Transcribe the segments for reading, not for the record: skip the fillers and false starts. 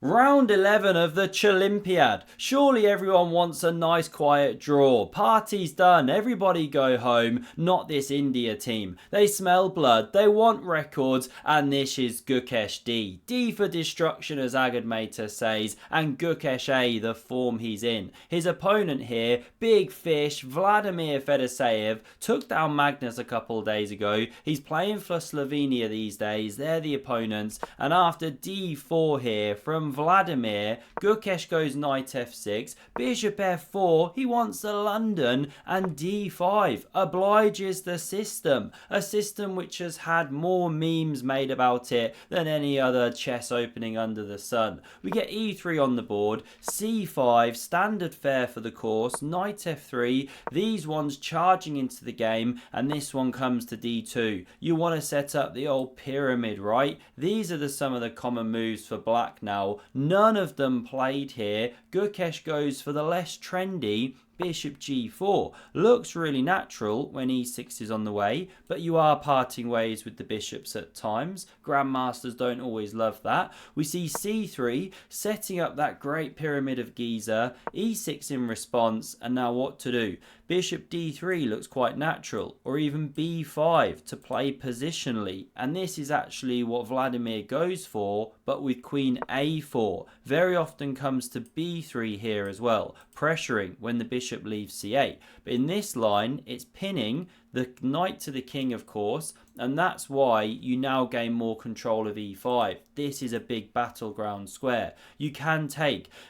Round 11 of the Olympiad. Surely everyone wants a nice quiet draw. Party's done, everybody go home. Not this India team. They smell blood, they want records, and this is Gukesh D. D for destruction, as Agad says, and Gukesh A, the form he's in. His opponent here, big fish, Vladimir Fedoseev, took down Magnus a couple days ago. He's playing for Slovenia these days, they're the opponents, and after D4 here from Vladimir, Gukesh goes knight f6, bishop f4, he wants the London, and d5 obliges the system, a system which has had more memes made about it than any other chess opening under the sun. We get e3 on the board, c5, standard fare for the course, knight f3, these ones charging into the game, and this one comes to d2. You want to set up the old pyramid, right? These are some of the common moves for black now. None of them played here. Gukesh goes for the less trendy bishop g4. Looks really natural when e6 is on the way, but you are parting ways with the bishops at times. Grandmasters don't always love that. We see c3 setting up that great pyramid of Giza, e6 in response, and now what to do? Bishop d3 looks quite natural, or even b5 to play positionally, and this is actually what Vladimir goes for, but with queen a4. Very often comes to b3 here as well, pressuring when the bishop leaves c8. But in this line, it's pinning the knight to the king, of course, and that's why you now gain more control of e5. This is a big battleground square. You can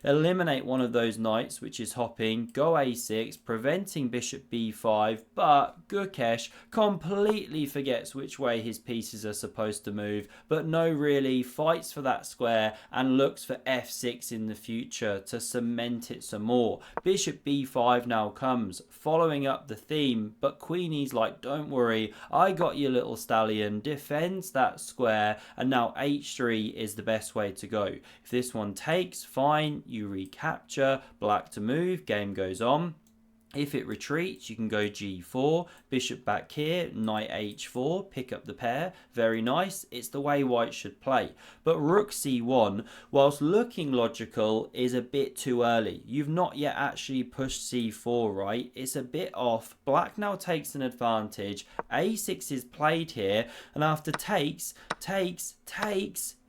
eliminate one of those knights, which is hopping, go a6, preventing bishop b5, but Gukesh completely forgets which way his pieces are supposed to move, but no, really fights for that square and looks for f6 in the future to cement it some more. Bishop b5 now comes, following up the theme, but queenie's like, don't worry, I got you, little stallion, defends that square, and now h3 is the best way to go. If this one takes, fine, you recapture, black to move, game goes on. If it retreats, you can go g4, bishop back here, knight h4, pick up the pair, very nice, it's the way white should play. But rook c1, whilst looking logical, is a bit too early. You've not yet actually pushed c4, right? It's a bit off. Black now takes an advantage, a6 is played here, and after takes,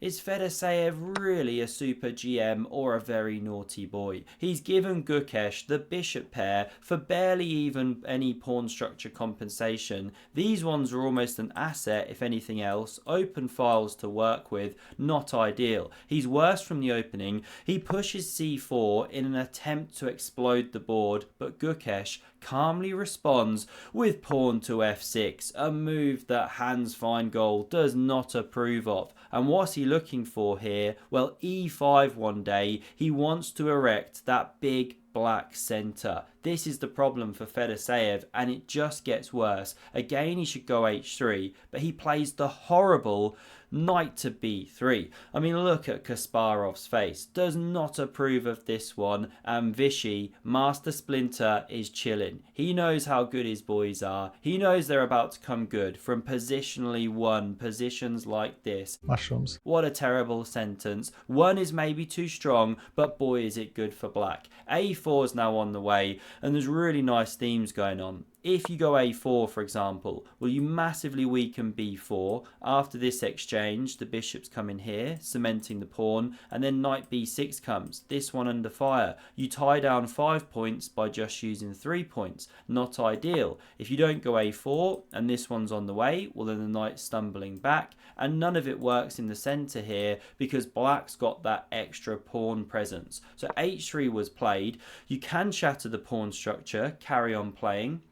is Fedoseev really a super GM or a very naughty boy? He's given Gukesh the bishop pair for barely even any pawn structure compensation. These ones are almost an asset, if anything else. Open files to work with, not ideal. He's worse from the opening. He pushes c4 in an attempt to explode the board, but Gukesh calmly responds with pawn to f6, a move that Hans Feingold does not approve of. And what's he looking for here? Well, e5 one day. He wants to erect that big black center. This is the problem for Fedoseev, and it just gets worse. Again, he should go h3, but he plays the horrible knight to b3. I mean, look at Kasparov's face. Does not approve of this one, and Vichy, Master Splinter, is chilling. He knows how good his boys are. He knows they're about to come good from positionally won positions like this. Mushrooms. What a terrible sentence. One is maybe too strong, but boy is it good for black. a4 is now on the way, and there's really nice themes going on. If you go a4, for example, well, you massively weaken b4. After this exchange, the bishops come in here, cementing the pawn, and then knight b6 comes. This one under fire. You tie down 5 points by just using 3 points. Not ideal. If you don't go a4, and this one's on the way, well, then the knight's stumbling back, and none of it works in the center here because black's got that extra pawn presence. So h3 was played. You can shatter the pawn structure, carry on playing.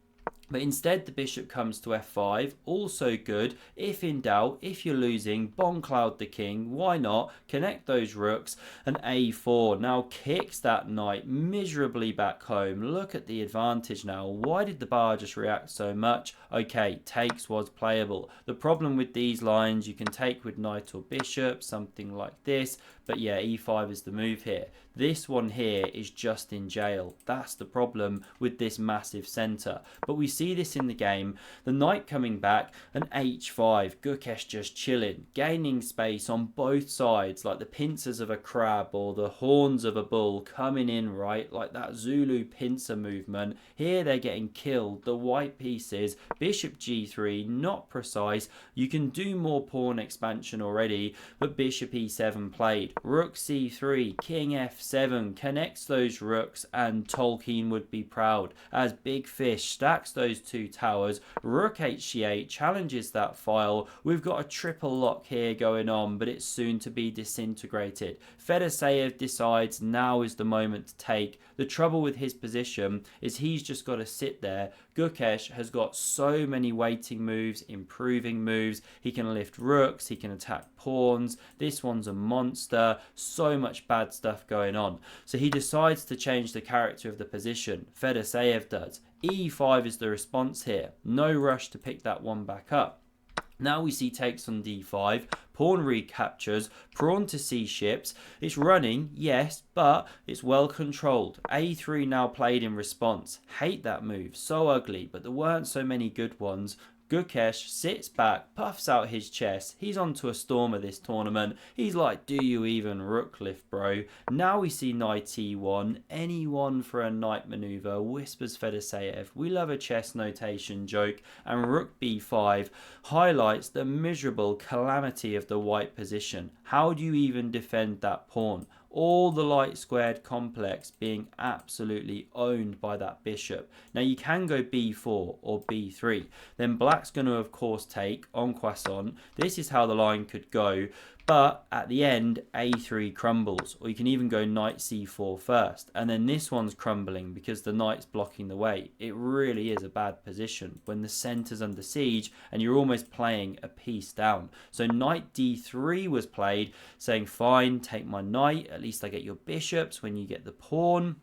But instead the bishop comes to f5, also good. If in doubt, if you're losing, bomb cloud the king, why not? Connect those rooks, and a4 now kicks that knight miserably back home. Look at the advantage now. Why did the bar just react so much? Okay, takes was playable. The problem with these lines, you can take with knight or bishop, something like this, But yeah, e5 is the move here. This one here is just in jail. That's the problem with this massive centre. But we see this in the game. The knight coming back, and h5. Gukesh just chilling, gaining space on both sides, like the pincers of a crab or the horns of a bull coming in, right? Like that Zulu pincer movement. Here they're getting killed. The white pieces, bishop g3, not precise. You can do more pawn expansion already, but bishop e7 played. Rook c3, king f7 connects those rooks, and Tolkien would be proud as Big Fish stacks those two towers. Rook hc8 challenges that file. We've got a triple lock here going on, but it's soon to be disintegrated. Fedoseev decides now is the moment to take. The trouble with his position is he's just got to sit there. Gukesh has got so many waiting moves, improving moves. He can lift rooks, he can attack pawns. This one's a monster. So much bad stuff going on. So he decides to change the character of the position. Fedoseev does. e5 is the response here. No rush to pick that one back up. Now we see takes on d5, pawn recaptures, pawn to c ships. It's running, yes, but it's well controlled. a3 now played in response. Hate that move, so ugly, but there weren't so many good ones. Gukesh sits back, puffs out his chest. He's onto a stormer this tournament. He's like, do you even rook lift, bro? Now we see knight e1. Anyone for a knight maneuver, whispers Fedoseev. We love a chess notation joke. And rook b5 highlights the miserable calamity of the white position. How do you even defend that pawn? All the light squared complex being absolutely owned by that bishop. Now you can go b4 or b3. Then black's going to of course take en passant. This is how the line could go. But at the end, a3 crumbles, or you can even go knight c4 first. And then this one's crumbling because the knight's blocking the way. It really is a bad position when the centre's under siege and you're almost playing a piece down. So knight d3 was played, saying, fine, take my knight. At least I get your bishops when you get the pawn.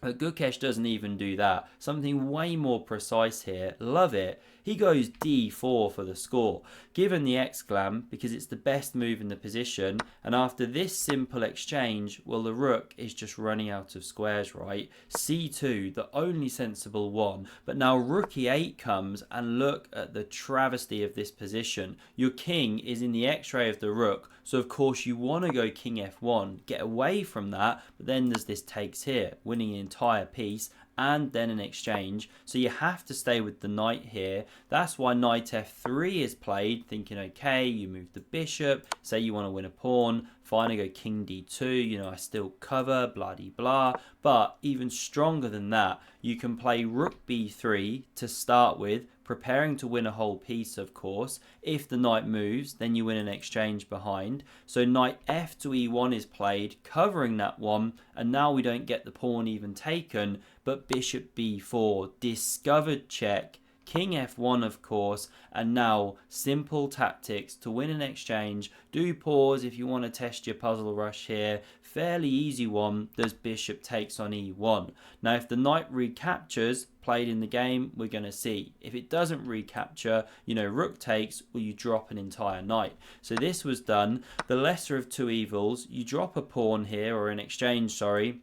But Gukesh doesn't even do that. Something way more precise here. Love it. He goes d4 for the score. Given the exclam, because it's the best move in the position, and after this simple exchange, well, the rook is just running out of squares, right? c2, the only sensible one. But now rook e8 comes, and look at the travesty of this position. Your king is in the x-ray of the rook, so of course you want to go king f1, get away from that, but then there's this takes here, winning an entire piece, and then an exchange. So you have to stay with the knight here. That's why knight f3 is played, thinking, okay, you move the bishop, say you want to win a pawn, fine, I go king d2, you know, I still cover, blah de blah. But even stronger than that, you can play rook b3 to start with, preparing to win a whole piece, of course. If the knight moves, then you win an exchange behind. So knight f to e1 is played, covering that one, and now we don't get the pawn even taken, but bishop b4, discovered check, king f1 of course, and now simple tactics to win an exchange. Do pause if you want to test your puzzle rush here. Fairly easy one, does bishop takes on e1. Now if the knight recaptures, played in the game, we're going to see. If it doesn't recapture, you know, rook takes, or you drop an entire knight. So this was done. The lesser of two evils, you drop a pawn here, or an exchange, sorry.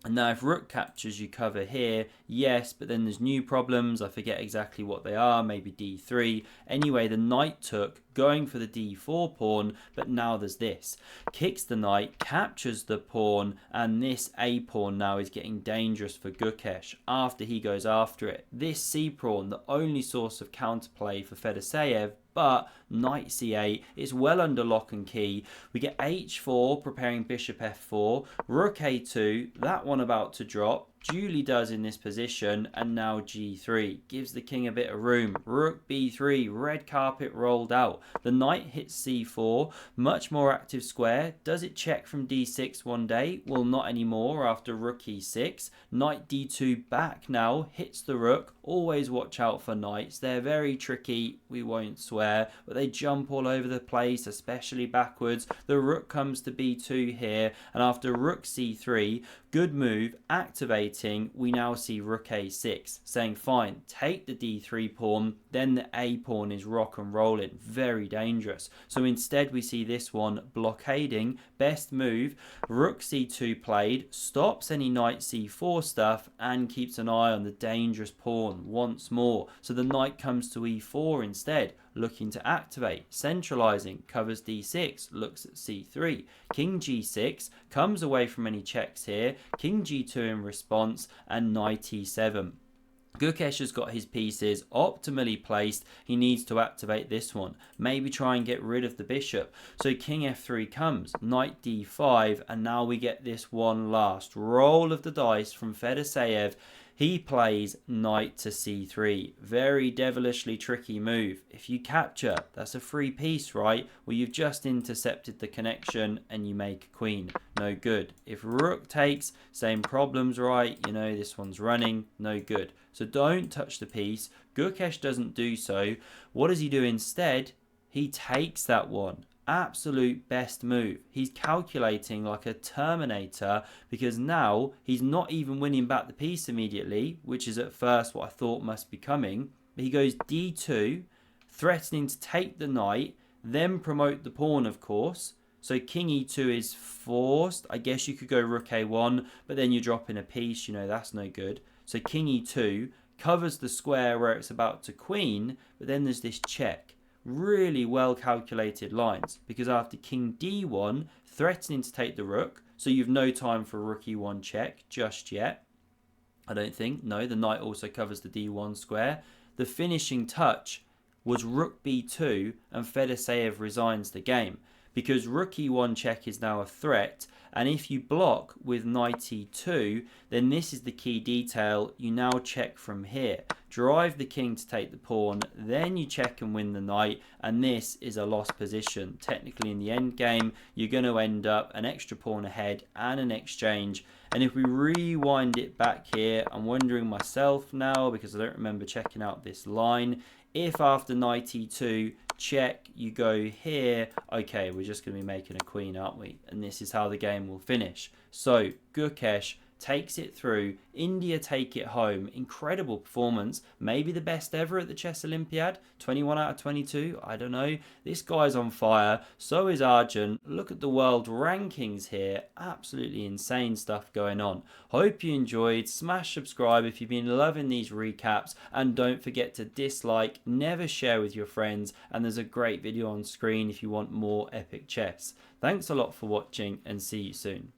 And now if rook captures, you cover here, yes, but then there's new problems. I forget exactly what they are, maybe d3. Anyway, the knight took, going for the d4 pawn, but now there's this. Kicks the knight, captures the pawn, and this a pawn now is getting dangerous for Gukesh after he goes after it. This c pawn, the only source of counterplay for Fedoseev, but knight c8 is well under lock and key. We get h4, preparing bishop f4, rook a2, that one about to drop. Duly does in this position, and now g3 gives the king a bit of room. Rook b3, red carpet rolled out. The knight hits c4, much more active square. Does it check from d6 one day? Well, not anymore after rook e6. Knight d2 back now, hits the rook. Always watch out for knights. They're very tricky, we won't swear, but they jump all over the place, especially backwards. The rook comes to b2 here, and after rook c3, good move, activated. calculating, we now see rook a6, saying fine, take the d3 pawn, then the a pawn is rock and rolling, very dangerous. So instead we see this one blockading, best move, rook c2 played, stops any knight c4 stuff and keeps an eye on the dangerous pawn once more. So the knight comes to e4 instead, looking to activate, centralizing, covers d6, looks at c3, king g6, comes away from any checks here, king g2 in response, and knight e7. Gukesh has got his pieces optimally placed. He needs to activate this one. Maybe try and get rid of the bishop. So king f3 comes, knight d5, and now we get this one last roll of the dice from Fedoseev. He plays knight to c3. Very devilishly tricky move. If you capture, that's a free piece, right? Well, you've just intercepted the connection and you make a queen. No good. If rook takes, same problems, right? You know, this one's running. No good. So don't touch the piece. Gukesh doesn't do so. What does he do instead? He takes that one. Absolute best move. He's calculating like a Terminator because now he's not even winning back the piece immediately, which is at first what I thought must be coming. But he goes d2, threatening to take the knight, then promote the pawn, of course. So king e2 is forced. I guess you could go rook a1, but then you're dropping a piece. You know, that's no good. So king e2 covers the square where it's about to queen, but then there's this check. Really well calculated lines, because after king d1, threatening to take the rook, so you've no time for rook e1 check just yet. I don't think. No, the knight also covers the d1 square. The finishing touch was rook b2, and Fedoseev resigns the game, because rook e1 check is now a threat. And if you block with knight e2, then this is the key detail. You now check from here. Drive the king to take the pawn, then you check and win the knight, and this is a lost position. Technically in the end game, you're going to end up an extra pawn ahead and an exchange. And if we rewind it back here, I'm wondering myself now, because I don't remember checking out this line, if after knight e2, check, you go here, okay, we're just going to be making a queen, aren't we? And this is how the game will finish. So Gukesh takes it through. India take it home. Incredible performance. Maybe the best ever at the Chess Olympiad. 21 out of 22. I don't know. This guy's on fire. So is Arjun. Look at the world rankings here. Absolutely insane stuff going on. Hope you enjoyed. Smash subscribe if you've been loving these recaps. And don't forget to dislike. Never share with your friends. And there's a great video on screen if you want more epic chess. Thanks a lot for watching and see you soon.